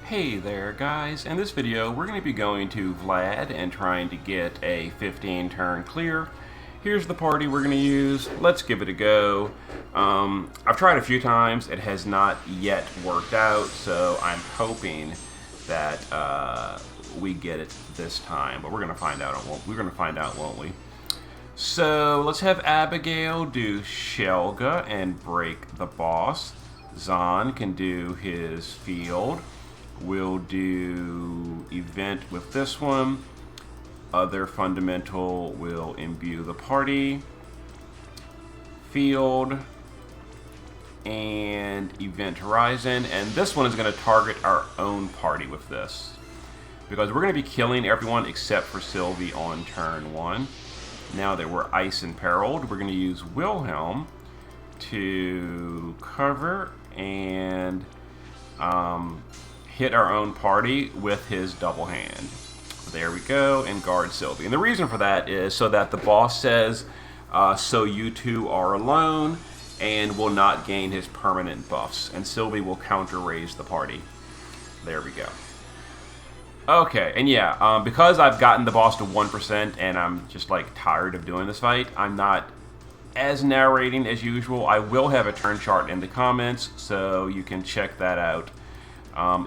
Hey there guys, in this video we're going to be going to Vlad and trying to get a 15 turn clear. Here's the party we're going to use. Let's give it a go. I've tried a few times. It has not yet worked out, so I'm hoping that we get it this time. But we're going to find out. We're going to find out, won't we? So let's have Abigail do Shelga and break the boss. Zahn can do his field. We'll do event with this one. Other fundamental will imbue the party. Field. And event horizon. And this one is going to target our own party with this, because we're going to be killing everyone except for Sylvie on turn 1. Now that we're ice imperiled, we're going to use Wilhelm to cover and hit our own party with his double hand. There we go, and guard Sylvie. And the reason for that is so that the boss says, so you two are alone, and will not gain his permanent buffs. And Sylvie will counter raise the party. There we go. Okay, and yeah, because I've gotten the boss to 1% and I'm just like tired of doing this fight, I'm not as narrating as usual. I will have a turn chart in the comments, so you can check that out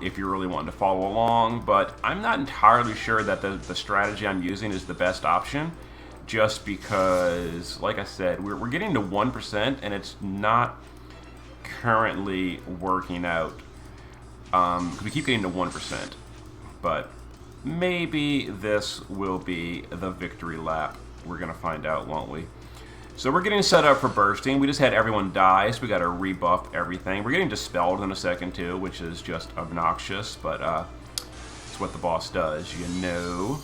if you're really wanting to follow along. But I'm not entirely sure that the strategy I'm using is the best option, just because, like I said, we're getting to 1% and it's not currently working out. We keep getting to 1%. But maybe this will be the victory lap. We're going to find out, won't we? So we're getting set up for bursting. We just had everyone die, so we got to rebuff everything. We're getting dispelled in a second, too, which is just obnoxious, but it's what the boss does, you know.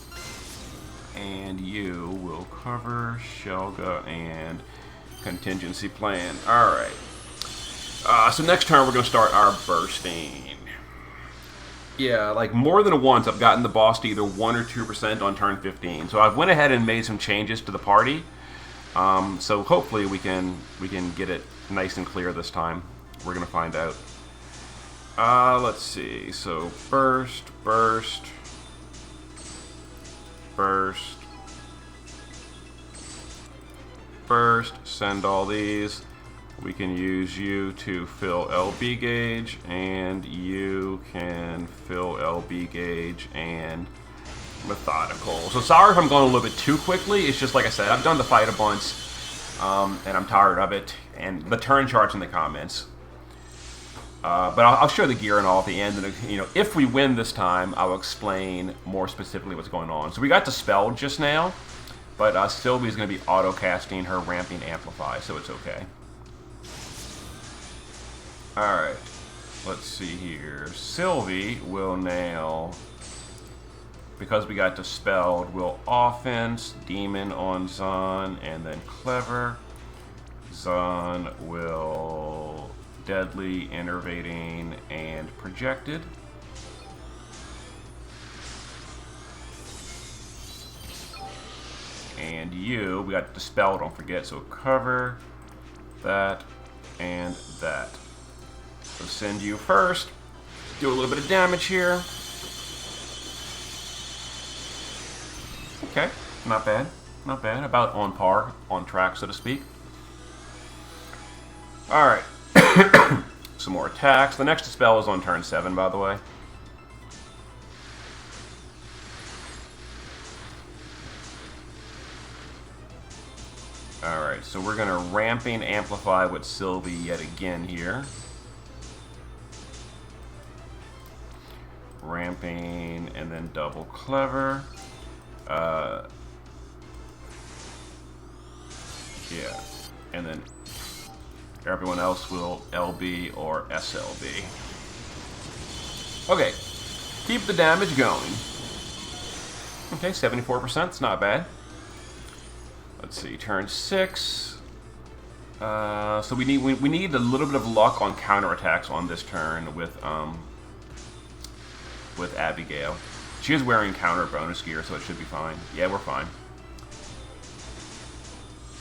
And you will cover Shelga and contingency plan. All right. So next turn, we're going to start our bursting. Yeah, like more than once I've gotten the boss to either 1 or 2% on turn 15. So I've went ahead and made some changes to the party. So hopefully we can get it nice and clear this time. We're gonna find out. Let's see. So burst, burst, burst, burst. Send all these. We can use you to fill LB gauge, and you can fill LB gauge and methodical. So sorry if I'm going a little bit too quickly. It's just like I said, I've done the fight a bunch, and I'm tired of it. And the turn chart's in the comments. But I'll show the gear and all at the end. And you know, if we win this time, I'll explain more specifically what's going on. So we got dispelled just now, but Sylvie's going to be auto casting her ramping amplify, so it's okay. Alright, let's see here. Sylvie will now, because we got dispelled, will offense, demon on Zahn, and then clever. Zahn will deadly, innervating, and projected. And you, we got dispelled, don't forget, so cover, that, and that. So send you first. Do a little bit of damage here. Okay, not bad. Not bad. About on par, on track, so to speak. Alright. Some more attacks. The next spell is on turn 7, by the way. Alright, so we're going to ramping amplify with Sylvie yet again here. Ramping and then double clever. Yeah, and then everyone else will LB or SLB. Okay, keep the damage going. Okay, 74%, it's not bad. Let's see, turn 6. So we need a little bit of luck on counterattacks on this turn with Abigail. She is wearing counter bonus gear, so it should be fine. Yeah, we're fine.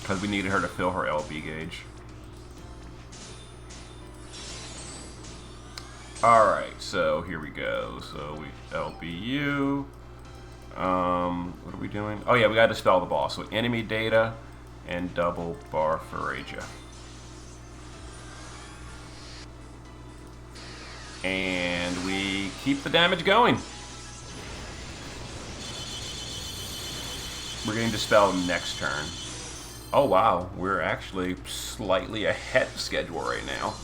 Because we needed her to fill her LB gauge. Alright, so here we go. So we LBU. What are we doing? Oh yeah, we gotta dispel the boss. So enemy data and double bar Faraja. And we keep the damage going. We're getting dispelled next turn. Oh wow, we're actually slightly ahead of schedule right now.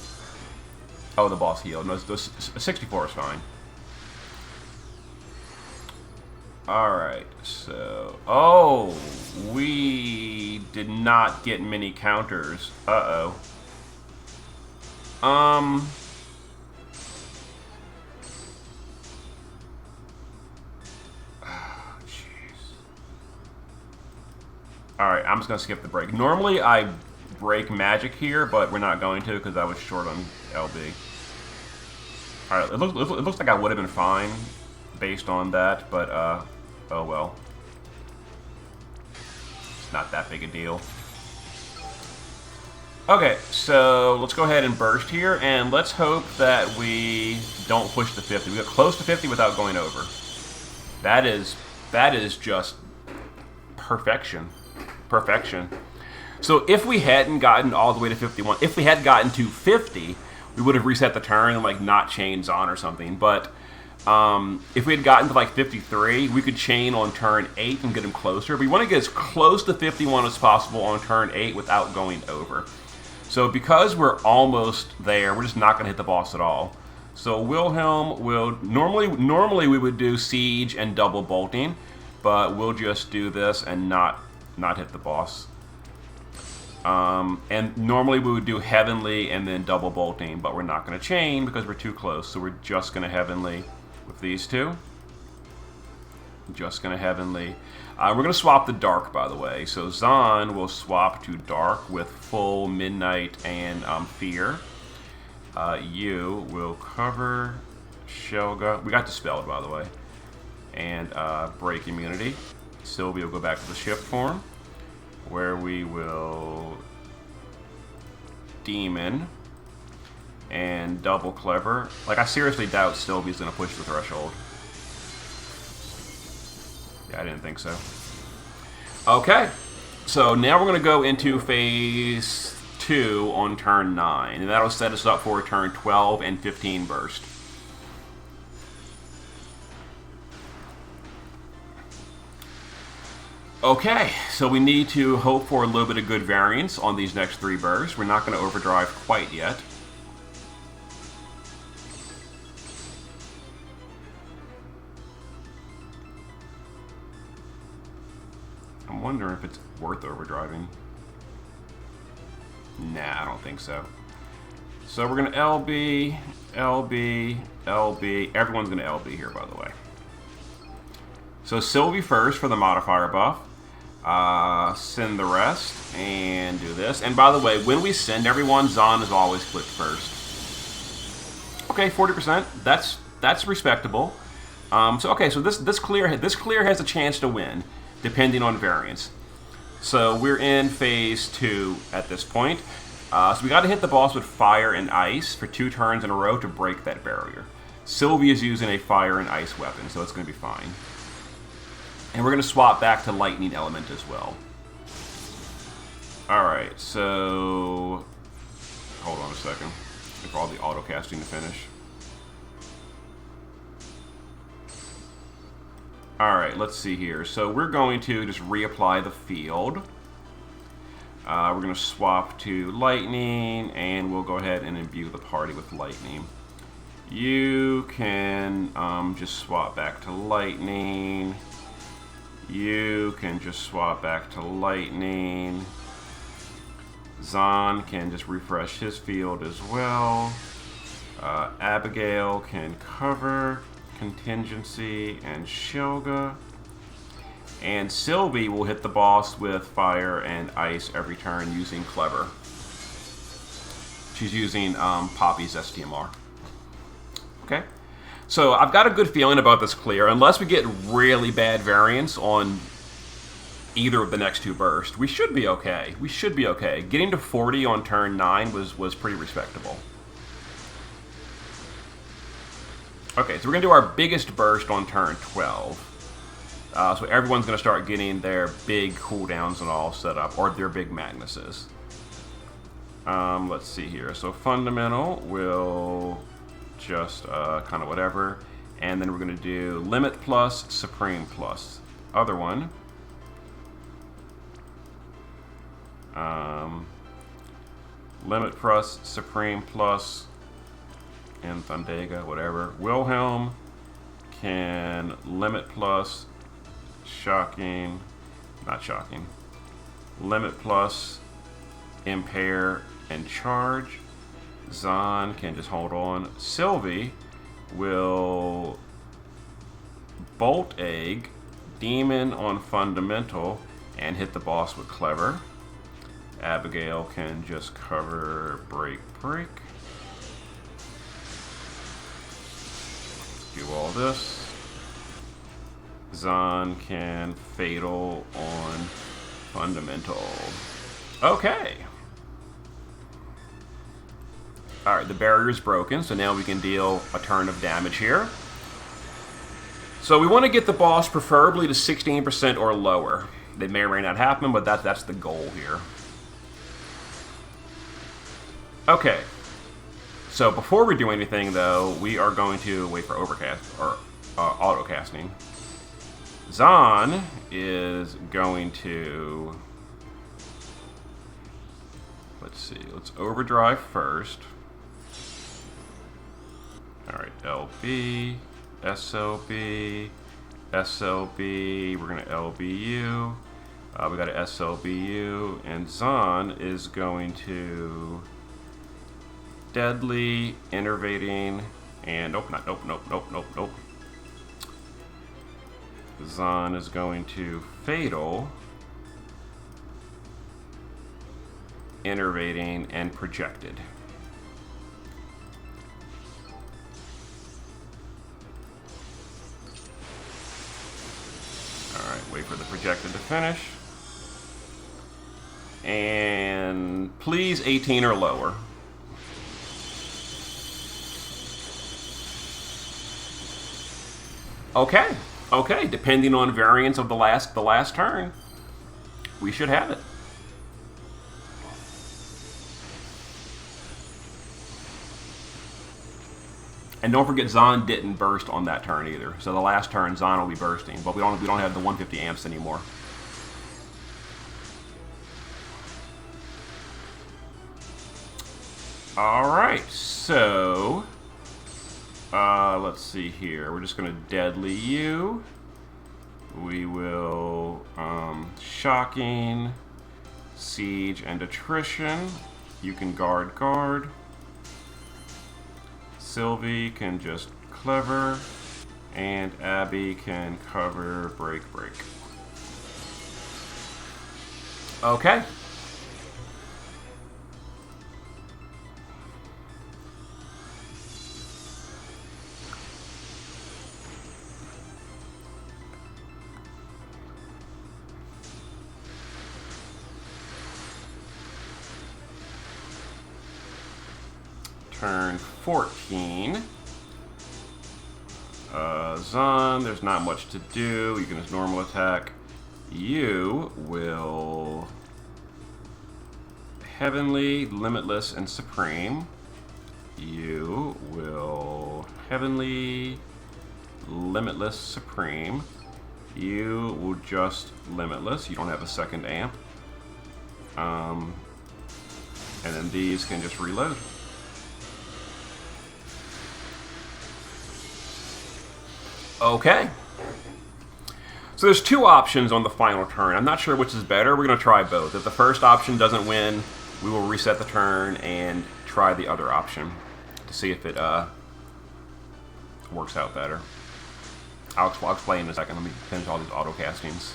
Oh, the boss healed. No, 64 is fine. Alright, so... Oh, we did not get many counters. Uh-oh. Oh, jeez. Alright, I'm just going to skip the break. Normally, I break magic here, but we're not going to because I was short on LB. Alright, it looks like I would have been fine based on that, but, oh well. It's not that big a deal. Okay, so let's go ahead and burst here, and let's hope that we don't push the 50. We got close to 50 without going over. That is just perfection. Perfection. So if we hadn't gotten all the way to 51, if we had gotten to 50, we would have reset the turn and like not chains on or something. But if we had gotten to like 53, we could chain on turn 8 and get him closer. We want to get as close to 51 as possible on turn 8 without going over. So because we're almost there, we're just not going to hit the boss at all. So Wilhelm will normally we would do siege and double bolting, but we'll just do this and not hit the boss. And normally we would do heavenly and then double bolting, but we're not going to chain because we're too close. So we're just going to heavenly with these two. Just going to heavenly. We're going to swap the dark, by the way. So Zahn will swap to dark with full midnight and fear. You will cover Shelga. We got dispelled, by the way. And break immunity. Sylvie will go back to the shift form, where we will demon and double clever. Like, I seriously doubt Sylvie's going to push the threshold. Yeah, I didn't think so. Okay, so now we're going to go into phase 2 on turn 9, and that'll set us up for turn 12 and 15 burst. Okay, so we need to hope for a little bit of good variance on these next 3 bursts. We're not going to overdrive quite yet. I'm wondering if it's worth overdriving. Nah, I don't think so. So we're going to LB, LB, LB. Everyone's going to LB here, by the way. So Sylvie first for the modifier buff. Send the rest and do this. And by the way, when we send everyone, Zahn is always clicked first. Okay, 40%. That's respectable. So this clear has a chance to win, depending on variance. So we're in phase 2 at this point. So we got to hit the boss with fire and ice for 2 turns in a row to break that barrier. Sylvie is using a fire and ice weapon, so it's going to be fine. And we're going to swap back to lightning element as well. Alright, so... Hold on a second. Wait for all the auto casting to finish. Alright, let's see here. So we're going to just reapply the field. We're going to swap to lightning, and we'll go ahead and imbue the party with lightning. You can just swap back to lightning. You can just swap back to lightning. Zahn can just refresh his field as well. Abigail can cover contingency and Shelga. And Sylvie will hit the boss with fire and ice every turn using clever. She's using Poppy's STMR. Okay. So I've got a good feeling about this clear. Unless we get really bad variance on either of the next 2 bursts, we should be okay. We should be okay. Getting to 40 on turn 9 was pretty respectable. Okay, so we're going to do our biggest burst on turn 12. So everyone's going to start getting their big cooldowns and all set up, or their big Magnuses. Let's see here. So fundamental will just kind of whatever. And then we're going to do limit plus, supreme plus. Other one. Limit plus, supreme plus, and Thundega, whatever. Wilhelm can limit plus, shocking, not shocking. Limit plus, impair, and charge. Zahn can just hold on. Sylvie will bolt egg, demon on fundamental, and hit the boss with clever. Abigail can just cover break. Do all this. Zahn can fatal on fundamental. Okay. Alright, the barrier is broken, so now we can deal a turn of damage here. So we want to get the boss preferably to 16% or lower. It may or may not happen, but that's the goal here. Okay. So before we do anything, though, we are going to wait for overcast, or auto casting. Zahn is going to... Let's see, let's overdrive first. Alright, LB, SLB, SLB, we're going to LBU. We got an SLBU, and Zahn is going to deadly, innervating, and nope. Zahn is going to fatal, innervating, and projected. Alright, wait for the projected to finish. And please 18 or lower. Okay, depending on variance of the last turn, we should have it. And don't forget, Zahn didn't burst on that turn either. So the last turn, Zahn will be bursting, but we don't have the 150 amps anymore. All right, so let's see here. We're just going to deadly you. We will shocking, siege, and attrition. You can guard. Sylvie can just clever, and Abby can cover break. Okay. Turn 14. Zahn, there's not much to do. You can just normal attack. You will Heavenly, Limitless, and Supreme. You will Heavenly, Limitless, Supreme. You will just Limitless. You don't have a second amp. And then these can just reload. Okay. So there's two options on the final turn. I'm not sure which is better. We're going to try both. If the first option doesn't win, we will reset the turn and try the other option to see if it works out better. I'll explain in a second. Let me finish all these auto castings.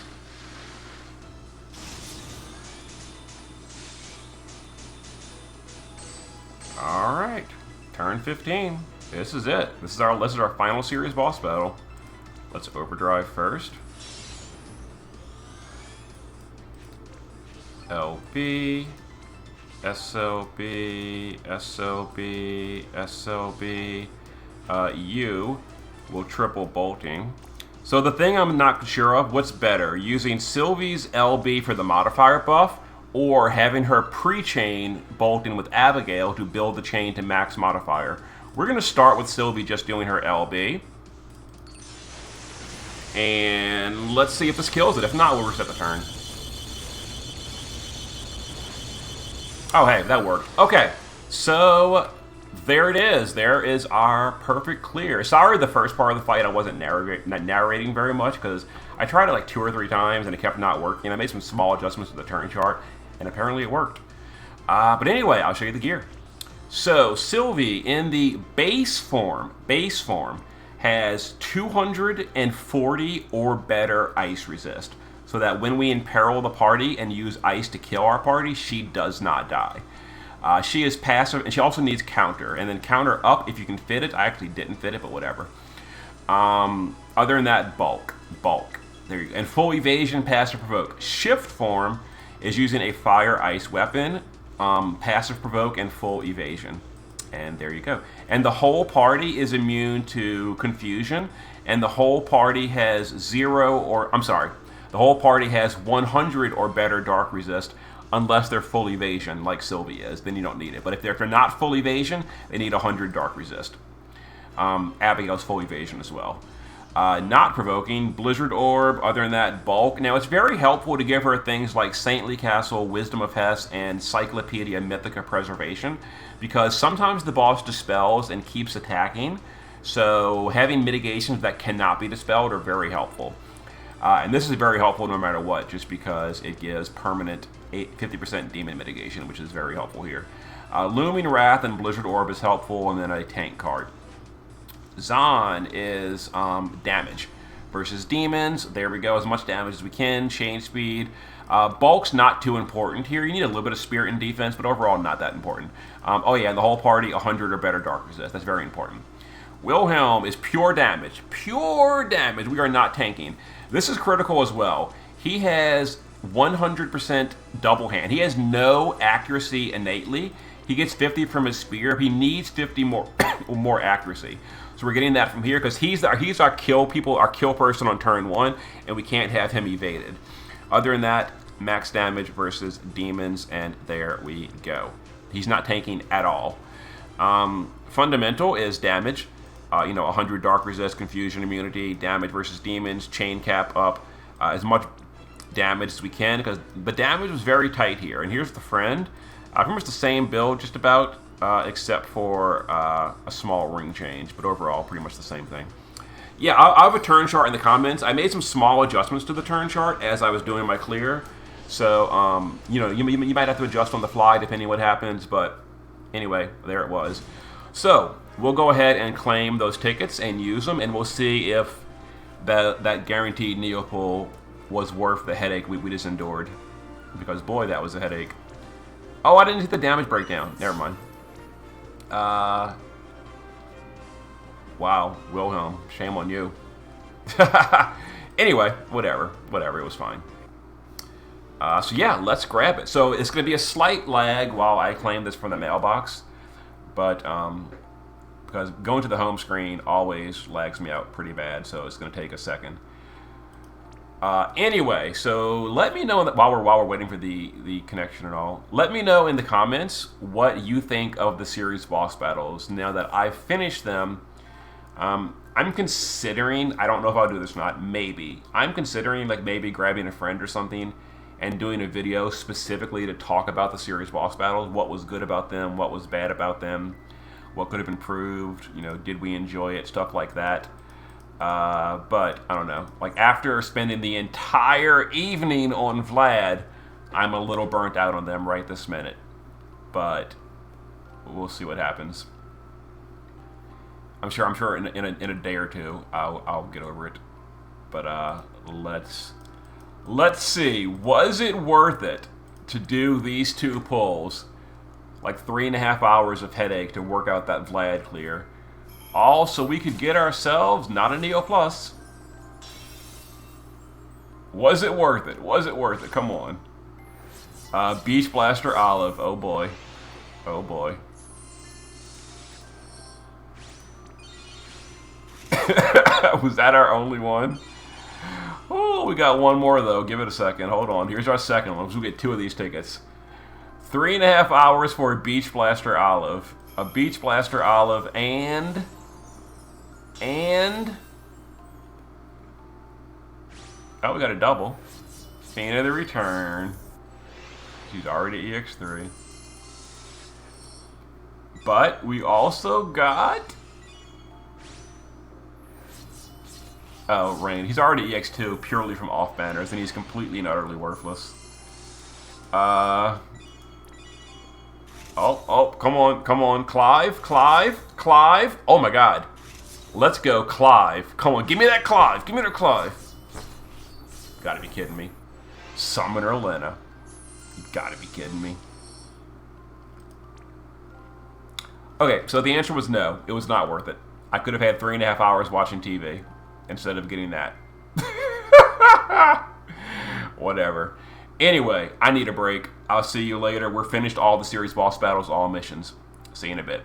All right, turn 15. This is it. This is our final series boss battle. Let's overdrive first. LB, SLB, SLB, SLB, you will triple bolting. So the thing I'm not sure of, what's better, using Sylvie's LB for the modifier buff, or having her pre-chain bolting with Abigail to build the chain to max modifier. We're going to start with Sylvie just doing her LB. And let's see if this kills it. If not, we'll reset the turn. Oh, hey, that worked. Okay, so there it is. There is our perfect clear. Sorry, the first part of the fight I wasn't narrating very much because I tried it like 2 or 3 times and it kept not working. I made some small adjustments to the turn chart and apparently it worked. But anyway, I'll show you the gear. So Sylvie in the base form has 240 or better ice resist, so that when we imperil the party and use ice to kill our party, she does not die. She is passive, and she also needs counter, and then counter up if you can fit it. I actually didn't fit it, but whatever. Other than that, bulk. There you go. And full evasion, passive provoke. Shift form is using a fire ice weapon, passive provoke, and full evasion. And there you go. And the whole party is immune to confusion, and the whole party has 100 or better dark resist, unless they're full evasion, like Sylvie is. Then you don't need it. But if they're not full evasion, they need 100 dark resist. Abigail's full evasion as well. Not provoking, Blizzard Orb, other than that, bulk. Now, it's very helpful to give her things like Saintly Castle, Wisdom of Hess, and Cyclopedia Mythica Preservation, because sometimes the boss dispels and keeps attacking, so having mitigations that cannot be dispelled are very helpful. And this is very helpful no matter what, just because it gives permanent 50% demon mitigation, which is very helpful here. Looming Wrath and Blizzard Orb is helpful, and then a tank card. Zahn is damage versus demons. There we go, as much damage as we can. Chain speed. Bulk's not too important here. You need a little bit of spirit and defense, but overall not that important. Oh yeah, and the whole party, 100 or better dark resist. That's very important. Wilhelm is pure damage. Pure damage. We are not tanking. This is critical as well. He has 100% double hand. He has no accuracy innately. He gets 50 from his spear. He needs 50 more accuracy. So we're getting that from here because he's our kill person on turn 1, and we can't have him evaded. Other than that, max damage versus demons, and there we go. He's not tanking at all. Fundamental is damage. 100 dark resist, confusion, immunity, damage versus demons, chain cap up, as much damage as we can, because the damage was very tight here. And here's the friend. Pretty much the same build, just about, except for a small ring change, but overall, pretty much the same thing. Yeah, I'll have a turn chart in the comments. I made some small adjustments to the turn chart as I was doing my clear, so you might have to adjust on the fly depending on what happens. But anyway, there it was. So we'll go ahead and claim those tickets and use them, and we'll see if that guaranteed Neopull was worth the headache we just endured. Because boy, that was a headache. Oh, I didn't hit the damage breakdown. Never mind. Wow, Wilhelm, shame on you. Anyway, whatever, it was fine. So yeah, let's grab it. So it's going to be a slight lag while I claim this from the mailbox, but because going to the home screen always lags me out pretty bad, so it's going to take a second. Anyway, so let me know that while we're waiting for the connection and all, let me know in the comments what you think of the series boss battles now that I've finished them. I'm considering, I don't know if I'll do this or not, maybe. I'm considering like maybe grabbing a friend or something and doing a video specifically to talk about the series boss battles, what was good about them, what was bad about them, what could have improved, did we enjoy it, stuff like that. But I don't know, like after spending the entire evening on Vlad, I'm a little burnt out on them right this minute, but we'll see what happens. I'm sure in a day or two I'll get over it. But let's see, was it worth it to do these 2 pulls, like 3.5 hours of headache to work out that Vlad clear? All so we could get ourselves not a Neo Plus. Was it worth it? Was it worth it? Come on. Beach Blaster Olive. Oh boy. Oh boy. Was that our only one? Oh, we got one more, though. Give it a second. Hold on. Here's our second one. We'll get 2 of these tickets. 3.5 hours for a Beach Blaster Olive. A Beach Blaster Olive and... Oh, we got a double. Fan of the Return. She's already EX3. But we also got... Oh, Rain. He's already EX2 purely from off banners, and he's completely and utterly worthless. Oh, come on. Clive. Oh my god. Let's go, Clive. Come on, give me that Clive. Give me that Clive. Gotta be kidding me. Summoner Lena. You gotta be kidding me. Okay, so the answer was no. It was not worth it. I could have had 3.5 hours watching TV instead of getting that. Whatever. Anyway, I need a break. I'll see you later. We're finished all the series boss battles, all missions. See you in a bit.